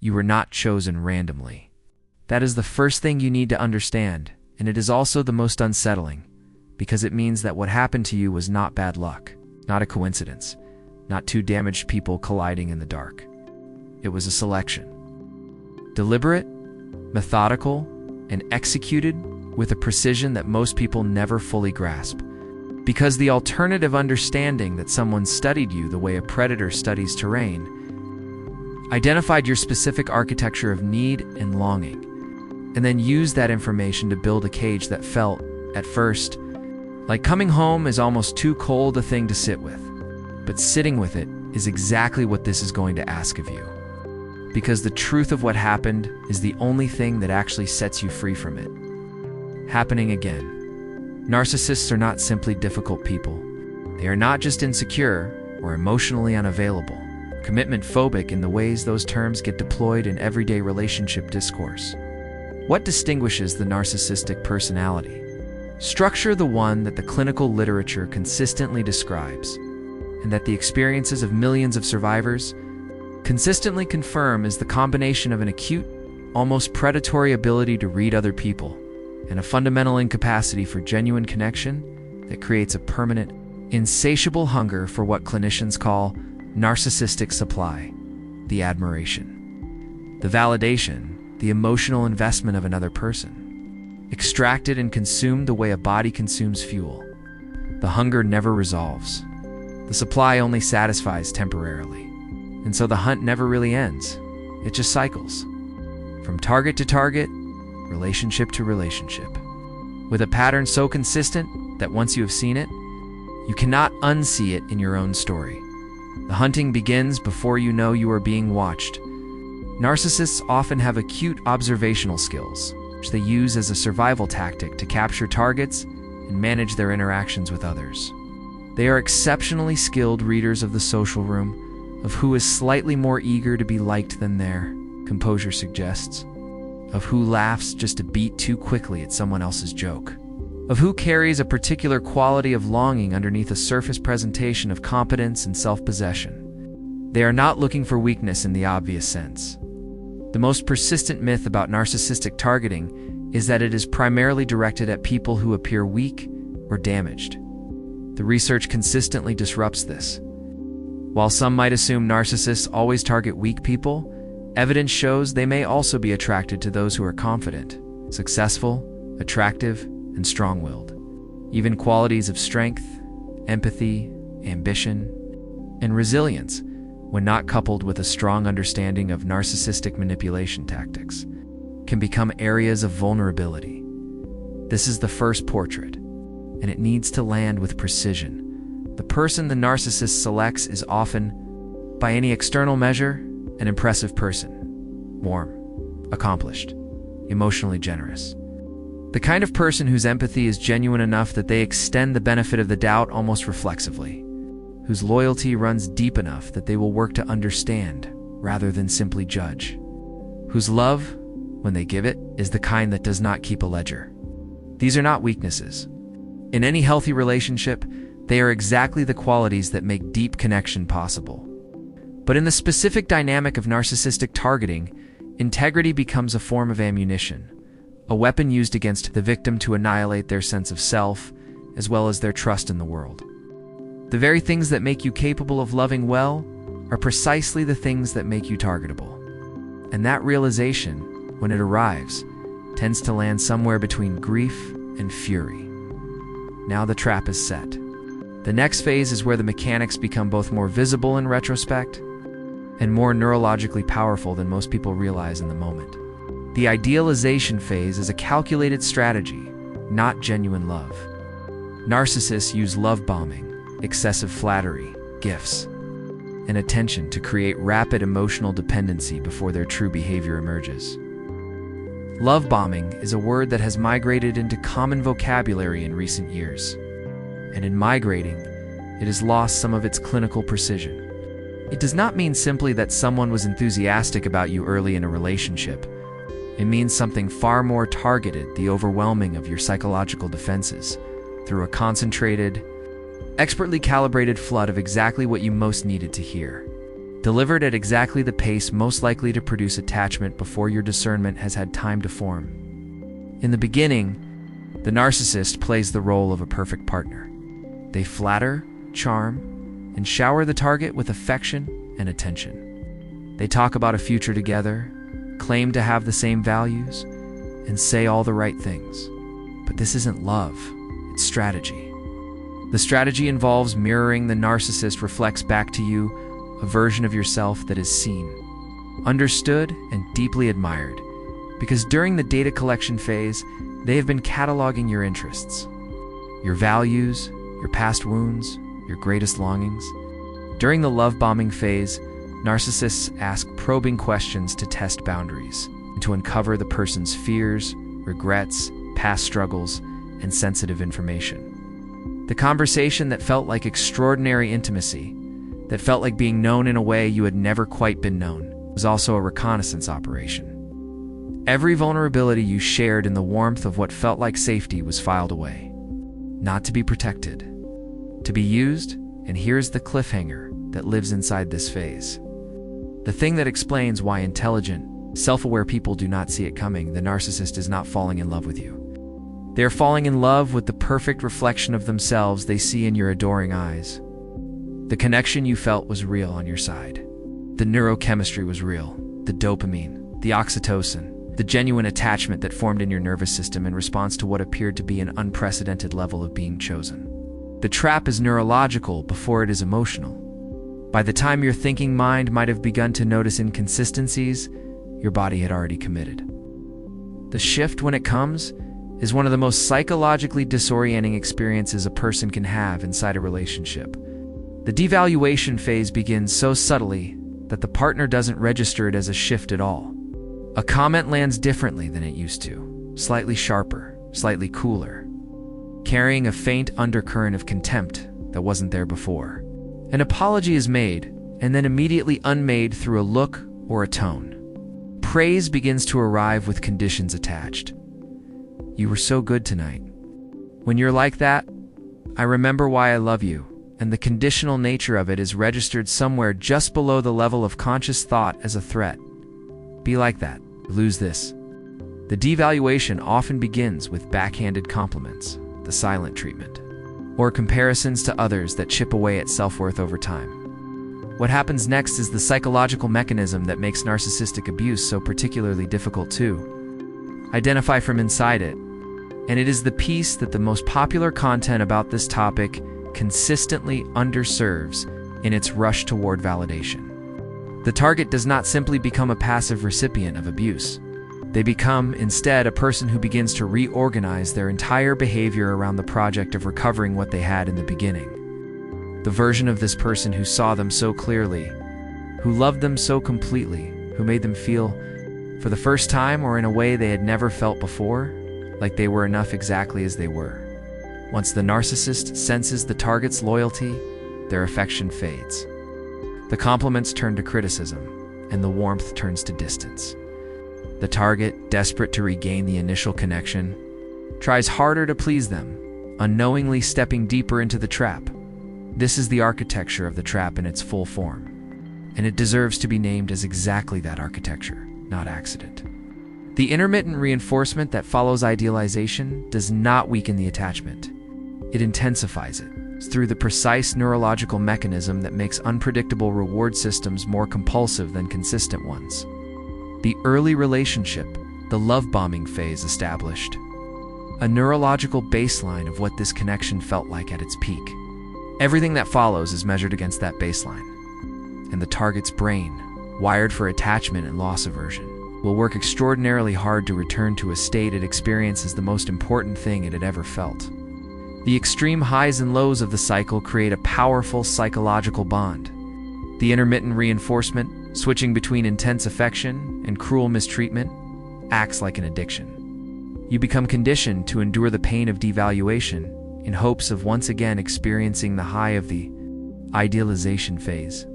You were not chosen randomly. That is the first thing you need to understand, and it is also the most unsettling, because it means that what happened to you was not bad luck, not a coincidence, not two damaged people colliding in the dark. It was a selection. Deliberate, methodical, and executed with a precision that most people never fully grasp. Because the alternative understanding that someone studied you the way a predator studies terrain, identified your specific architecture of need and longing, and then used that information to build a cage that felt, at first, like coming home is almost too cold a thing to sit with. But sitting with it is exactly what this is going to ask of you. Because the truth of what happened is the only thing that actually sets you free from it. Happening again. Narcissists are not simply difficult people. They are not just insecure or emotionally unavailable, commitment phobic in the ways those terms get deployed in everyday relationship discourse. What distinguishes the narcissistic personality? Structure, the one that the clinical literature consistently describes, and that the experiences of millions of survivors consistently confirm, is the combination of an acute, almost predatory ability to read other people and a fundamental incapacity for genuine connection that creates a permanent, insatiable hunger for what clinicians call narcissistic supply, the admiration, the validation, the emotional investment of another person, extracted and consumed the way a body consumes fuel. The hunger never resolves. The supply only satisfies temporarily. And so the hunt never really ends. It just cycles. From target to target, relationship to relationship. With a pattern so consistent that once you have seen it, you cannot unsee it in your own story. The hunting begins before you know you are being watched. Narcissists often have acute observational skills, which they use as a survival tactic to capture targets and manage their interactions with others. They are exceptionally skilled readers of the social room, of who is slightly more eager to be liked than their composure suggests, of who laughs just a beat too quickly at someone else's joke, of who carries a particular quality of longing underneath a surface presentation of competence and self-possession. They are not looking for weakness in the obvious sense. The most persistent myth about narcissistic targeting is that it is primarily directed at people who appear weak or damaged. The research consistently disrupts this. While some might assume narcissists always target weak people, evidence shows they may also be attracted to those who are confident, successful, attractive, and strong-willed. Even qualities of strength, empathy, ambition, and resilience, when not coupled with a strong understanding of narcissistic manipulation tactics, can become areas of vulnerability. This is the first portrait, and it needs to land with precision. The person the narcissist selects is often, by any external measure, an impressive person. Warm, accomplished, emotionally generous. The kind of person whose empathy is genuine enough that they extend the benefit of the doubt almost reflexively, whose loyalty runs deep enough that they will work to understand rather than simply judge, whose love, when they give it, is the kind that does not keep a ledger. These are not weaknesses. In any healthy relationship, they are exactly the qualities that make deep connection possible. But in the specific dynamic of narcissistic targeting, integrity becomes a form of ammunition, a weapon used against the victim to annihilate their sense of self, as well as their trust in the world. The very things that make you capable of loving well are precisely the things that make you targetable. And that realization, when it arrives, tends to land somewhere between grief and fury. Now the trap is set. The next phase is where the mechanics become both more visible in retrospect and more neurologically powerful than most people realize in the moment. The idealization phase is a calculated strategy, not genuine love. Narcissists use love bombing, excessive flattery, gifts, and attention to create rapid emotional dependency before their true behavior emerges. Love bombing is a word that has migrated into common vocabulary in recent years. And in migrating, it has lost some of its clinical precision. It does not mean simply that someone was enthusiastic about you early in a relationship. It means something far more targeted, the overwhelming of your psychological defenses, through a concentrated, expertly calibrated flood of exactly what you most needed to hear. delivered at exactly the pace most likely to produce attachment before your discernment has had time to form. In the beginning, the narcissist plays the role of a perfect partner. They flatter, charm, and shower the target with affection and attention. They talk about a future together, claim to have the same values, and say all the right things. But this isn't love, it's strategy. The strategy involves mirroring the narcissist reflects back to you a version of yourself that is seen, understood, and deeply admired, because during the data collection phase, they have been cataloging your interests, your values, your past wounds, your greatest longings. During the love bombing phase, narcissists ask probing questions to test boundaries and to uncover the person's fears, regrets, past struggles, and sensitive information. The conversation that felt like extraordinary intimacy, that felt like being known in a way you had never quite been known, was also a reconnaissance operation. Every vulnerability you shared in the warmth of what felt like safety was filed away. Not to be protected, to be used, and here's the cliffhanger that lives inside this phase. The thing that explains why intelligent, self-aware people do not see it coming: the narcissist is not falling in love with you. They are falling in love with the perfect reflection of themselves they see in your adoring eyes. The connection you felt was real on your side. The neurochemistry was real. The dopamine, the oxytocin, the genuine attachment that formed in your nervous system in response to what appeared to be an unprecedented level of being chosen. The trap is neurological before it is emotional. By the time your thinking mind might have begun to notice inconsistencies, your body had already committed. The shift, when it comes, is one of the most psychologically disorienting experiences a person can have inside a relationship. The devaluation phase begins so subtly that the partner doesn't register it as a shift at all. A comment lands differently than it used to, slightly sharper, slightly cooler, carrying a faint undercurrent of contempt that wasn't there before. An apology is made, and then immediately unmade through a look or a tone. Praise begins to arrive with conditions attached. You were so good tonight. When you're like that, I remember why I love you, and the conditional nature of it is registered somewhere just below the level of conscious thought as a threat. Be like that. Lose this. The devaluation often begins with backhanded compliments, the silent treatment, or comparisons to others that chip away at self-worth over time. What happens next is the psychological mechanism that makes narcissistic abuse so particularly difficult to identify from inside it, and it is the piece that the most popular content about this topic consistently underserves in its rush toward validation. The target does not simply become a passive recipient of abuse. They become, instead, a person who begins to reorganize their entire behavior around the project of recovering what they had in the beginning. The version of this person who saw them so clearly, who loved them so completely, who made them feel, for the first time or in a way they had never felt before, like they were enough exactly as they were. Once the narcissist senses the target's loyalty, their affection fades. The compliments turn to criticism, and the warmth turns to distance. The target, desperate to regain the initial connection, tries harder to please them, unknowingly stepping deeper into the trap. This is the architecture of the trap in its full form, and it deserves to be named as exactly that architecture, not accident. The intermittent reinforcement that follows idealization does not weaken the attachment. It intensifies it through the precise neurological mechanism that makes unpredictable reward systems more compulsive than consistent ones. The early relationship, the love bombing phase, established a neurological baseline of what this connection felt like at its peak. Everything that follows is measured against that baseline, and the target's brain, wired for attachment and loss aversion, will work extraordinarily hard to return to a state it experiences the most important thing it had ever felt. The extreme highs and lows of the cycle create a powerful psychological bond. The intermittent reinforcement, switching between intense affection and cruel mistreatment, acts like an addiction. You become conditioned to endure the pain of devaluation in hopes of once again experiencing the high of the idealization phase.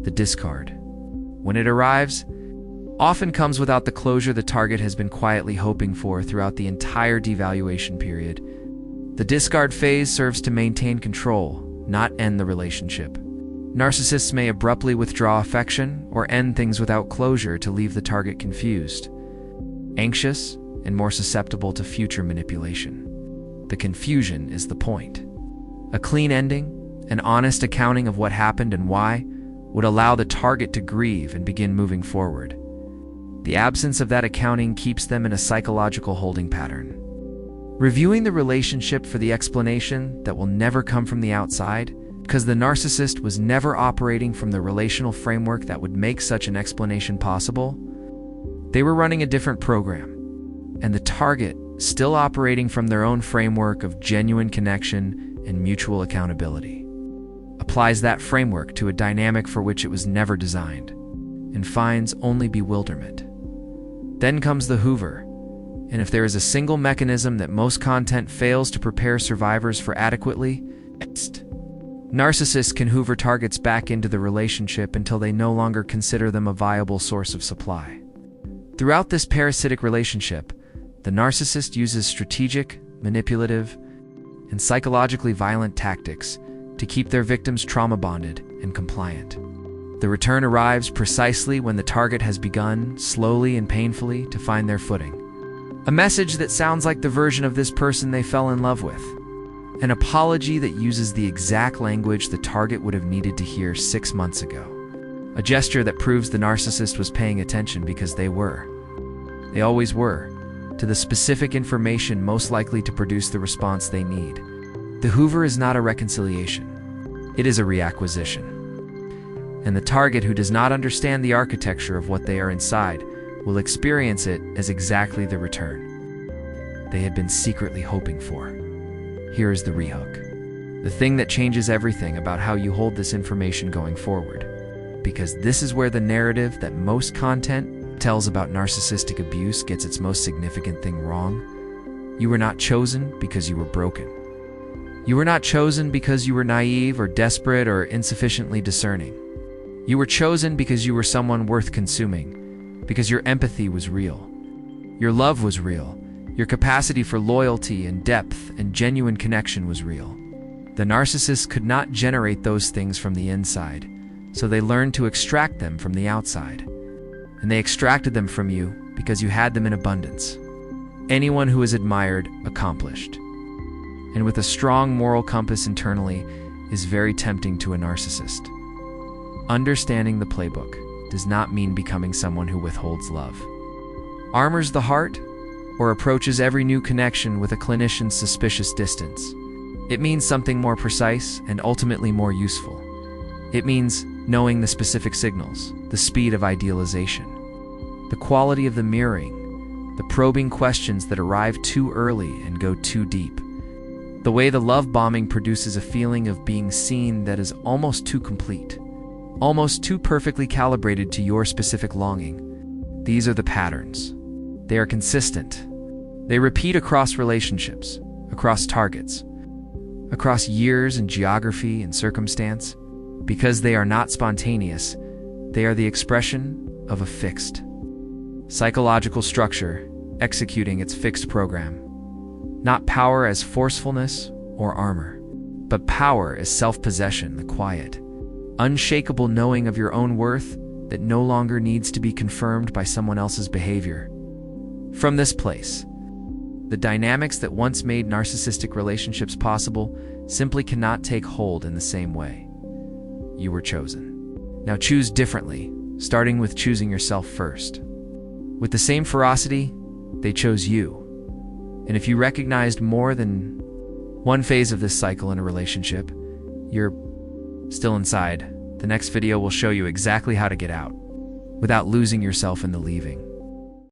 The discard, when it arrives, often comes without the closure the target has been quietly hoping for throughout the entire devaluation period. The discard phase serves to maintain control, not end the relationship. Narcissists may abruptly withdraw affection or end things without closure to leave the target confused, anxious, and more susceptible to future manipulation. The confusion is the point. A clean ending, an honest accounting of what happened and why, would allow the target to grieve and begin moving forward. The absence of that accounting keeps them in a psychological holding pattern. Reviewing the relationship for the explanation that will never come from the outside, because the narcissist was never operating from the relational framework that would make such an explanation possible. They were running a different program, and the target, still operating from their own framework of genuine connection and mutual accountability, applies that framework to a dynamic for which it was never designed, and finds only bewilderment. Then comes the hoover, and if there is a single mechanism that most content fails to prepare survivors for adequately, narcissists can hoover targets back into the relationship until they no longer consider them a viable source of supply. Throughout this parasitic relationship, the narcissist uses strategic, manipulative, and psychologically violent tactics to keep their victims trauma-bonded and compliant. The return arrives precisely when the target has begun, slowly and painfully, to find their footing. A message that sounds like the version of this person they fell in love with. An apology that uses the exact language the target would have needed to hear 6 months ago. A gesture that proves the narcissist was paying attention because they were. They always were, to the specific information most likely to produce the response they need. The hoover is not a reconciliation. It is a reacquisition. And the target who does not understand the architecture of what they are inside will experience it as exactly the return they had been secretly hoping for. Here is the rehook. The thing that changes everything about how you hold this information going forward. Because this is where the narrative that most content tells about narcissistic abuse gets its most significant thing wrong. You were not chosen because you were broken. You were not chosen because you were naive or desperate or insufficiently discerning. You were chosen because you were someone worth consuming, because your empathy was real. Your love was real. Your capacity for loyalty and depth and genuine connection was real. The narcissist could not generate those things from the inside, so they learned to extract them from the outside. And they extracted them from you because you had them in abundance. Anyone who is admired, accomplished, and with a strong moral compass internally is very tempting to a narcissist. Understanding the playbook does not mean becoming someone who withholds love, armors the heart, or approaches every new connection with a clinician's suspicious distance. It means something more precise and ultimately more useful. It means knowing the specific signals, the speed of idealization, the quality of the mirroring, the probing questions that arrive too early and go too deep, the way the love bombing produces a feeling of being seen that is almost too complete, almost too perfectly calibrated to your specific longing. These are the patterns. They are consistent. They repeat across relationships, across targets, across years and geography and circumstance. Because they are not spontaneous, they are the expression of a fixed psychological structure executing its fixed program. Not power as forcefulness or armor, but power as self-possession, the quiet, unshakable knowing of your own worth that no longer needs to be confirmed by someone else's behavior. From this place, the dynamics that once made narcissistic relationships possible simply cannot take hold in the same way. You were chosen. Now choose differently, starting with choosing yourself first. With the same ferocity, they chose you. And if you recognized more than one phase of this cycle in a relationship, you're still inside. The next video will show you exactly how to get out without losing yourself in the leaving.